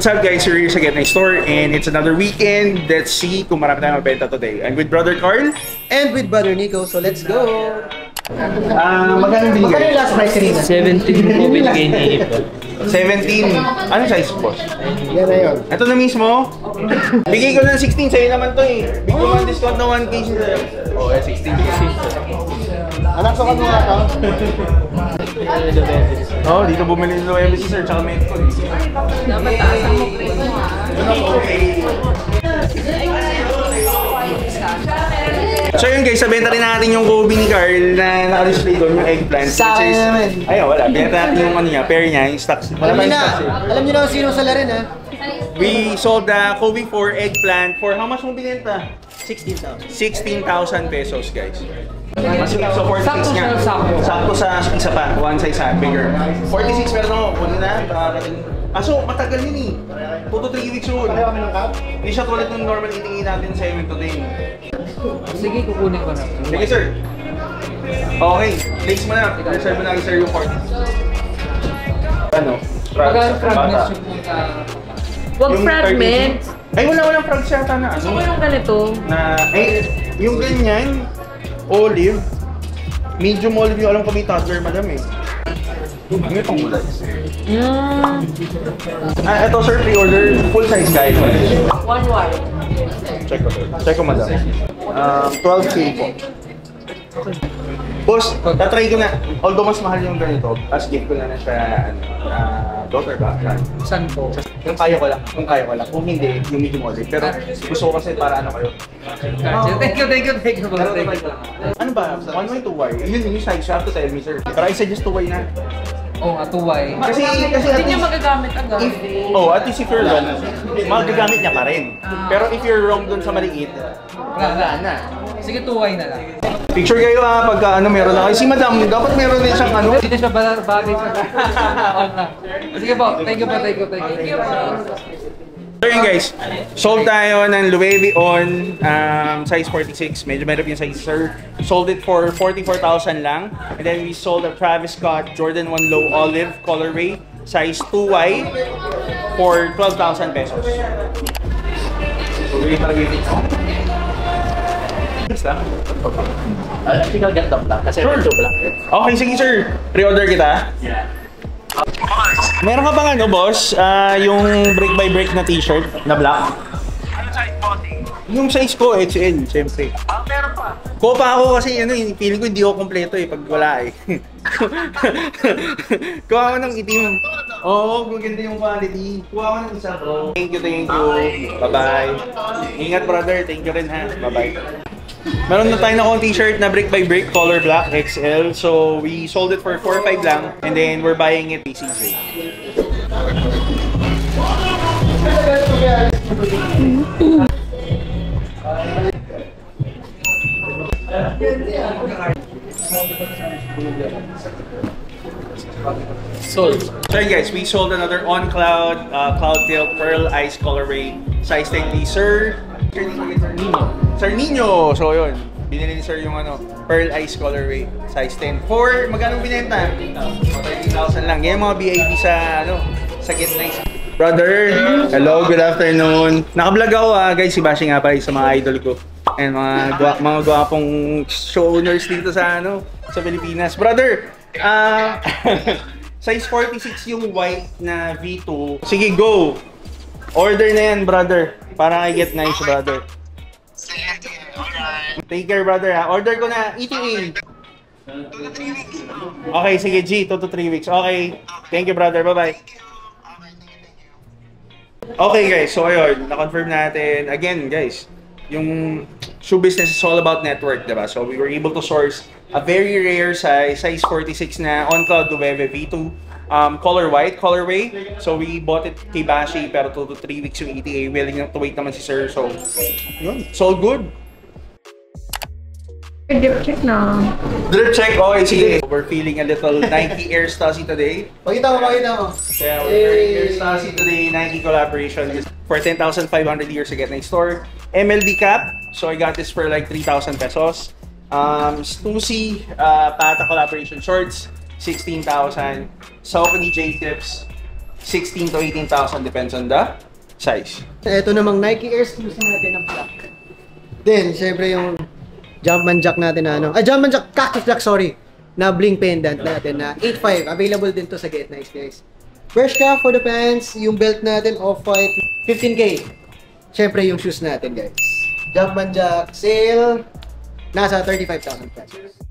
What's up guys, we're here sa Get My Store and it's another weekend. Let's see kung marami tayong mabenta today. I'm with Brother Carl. And with Brother Nico, so let's go! Magkano binigay? Magkano yung last price rin? 17 po binigay ni Ipo. 17. Anong size boss? Yan na yun. Ito na mismo. Bigay ko ng 16, sa'yo naman to eh. Bigay ko ng discount na 1K sa'yo. Oh, 16. Anak, so kami nga ka? Oh, dito bumili ng Loewe si Sir, tsaka Medcon. Dapat taas ang presyo mo. So yun guys, sabenta rin natin yung Kobe ni Carl na naka-display doon, yung eggplant. Sa akin naman. Ayun, wala. Binenta natin yung ano niya, pair niya, yung stocks. Wala pa yung stocks eh. Alam niyo na kung sino sa larin ha? We sold the Kobe for eggplant for how much mo binenta? 16,000. 16,000 pesos guys. So 46 nga. Sakto sa isa pa, one size bigger. 46 pero no, kunin na. So matagal yun eh. 2 to 3 weeks yun. Hindi siya tulad ng normal itingin natin sa event today. Sige, kukunin ko na. Sige sir. Okay, place mo na. Reserve mo na sir yung 40. Ano? Magkano fragments yung punta? Huwag fragments. Ay, walang frogs yata na ano. Gusto ko yung ganito. Na, yung ganyan, olive. Medium olive yung alam ko may toddler madam eh. Ano itong gulay? Ito sir, pre-order. Full size guys. One wire. Check ko sir. Check ko madam. 12K po. Boss, tatry ko na. Although mas mahal yung ganito, as gift ko na siya, daughter ba? Saan po? Kung kaya ko lang. Kung hindi, yung medium olive. Pero gusto ko kasi para ano kayo. Thank you. Ano ba? One way, two way? Yun yung size. You have to tell me sir. Pero I suggest two way na. Oh, atuway. Kasi Hindi niya magagamit agad. at least if you're wrong, magagamit niya pa rin. Pero if you're wrong dun sa maliit, wala na. Sige, tuway na lang. Picture kayo pagka meron na kayo. Si madam, dapat meron din siyang ano. Hindi siya bagay sa... Sige po, thank you. So yun guys, sold tayo ng Loewe on size 46. Medyo mahirap yung size sir. Sold it for 44,000 lang. And then we sold a Travis Scott Jordan 1 Low Olive colorway size 2Y for 12,000 pesos. I think I'll get them black kasi sure. Black. Okay, sige sir. Pre-order kita? Yeah. Meron ka bang ano boss? Yung break by break na t-shirt na black? Ano size body? Yung size ko, XL, siyempre. Meron pa. Kopa ako kasi ano, feeling ko hindi ako kompleto eh pag wala eh. Kuha ko ng itim. Oo, maganda yung quality. Kuha ko ng isa bro. Thank you. Bye-bye. Ingat brother, thank you rin ha. Bye-bye. Meron na tayo na akong t-shirt na brick by brick, color black, XL. So, we sold it for 4-5 lang. And then, we're buying it PCJ. Sold. So guys, we sold another On Cloud, Cloud Tilt, Pearl Ice colorway, size 10 Sir Nino. So yun, binili ni Sir yung ano, Pearl Ice colorway, size 10. For magkano binenta? 13,000 lang. Yan yung mga VIP sa ano, sa Get Nice. Brother, hello, good afternoon. Naka-vlog ako guys, si Bashi nga pala sa mga idol ko. And mga gwapong show owners dito sa ano, sa Pilipinas. Brother, size 46 yung white na V2. Sige, go! Order na yan, brother. Para kay Get Nice, brother. Take care, brother. Order ko na. ETA. 2 to 3 weeks. Okay, sige, G. 2 to 3 weeks. Okay. Thank you, brother. Bye-bye. Okay, guys. So, ayun. Na-confirm natin. Again, guys. Yung shoe business is all about network, diba? So, we were able to source a very rare size 46 na On Cloud Loewe V2 color white, colorway. So we bought it kay Bashi pero 2 to 3 weeks yung ETA. Willing to wait naman si Sir. So, yun. So good. Drip check na. Drip check. Okay, sige. We're feeling a little Nike Air Stasi today. Pakita mo. Yeah, we're wearing Air Stasi today. Nike collaboration for 10,500 years to Get Nice Store. MLB cap. So I got this for like 3,000 pesos. Stussy Pata collaboration shorts, 16,000. Saucony J-Tips, 16 to 18,000 depends on the size. Ito namang Nike Air Shoes natin ng black. Then, syempre yung Jumpman Jack natin na ano. Jumpman Jack Cactus Jack, sorry. Na bling pendant natin na 8.5. Available din to sa Get Nice, guys. Bershka for the pants. Yung belt natin off-white. 15K. Syempre yung shoes natin, guys. Jumpman Jack sale. Nasa 35,000 pesos.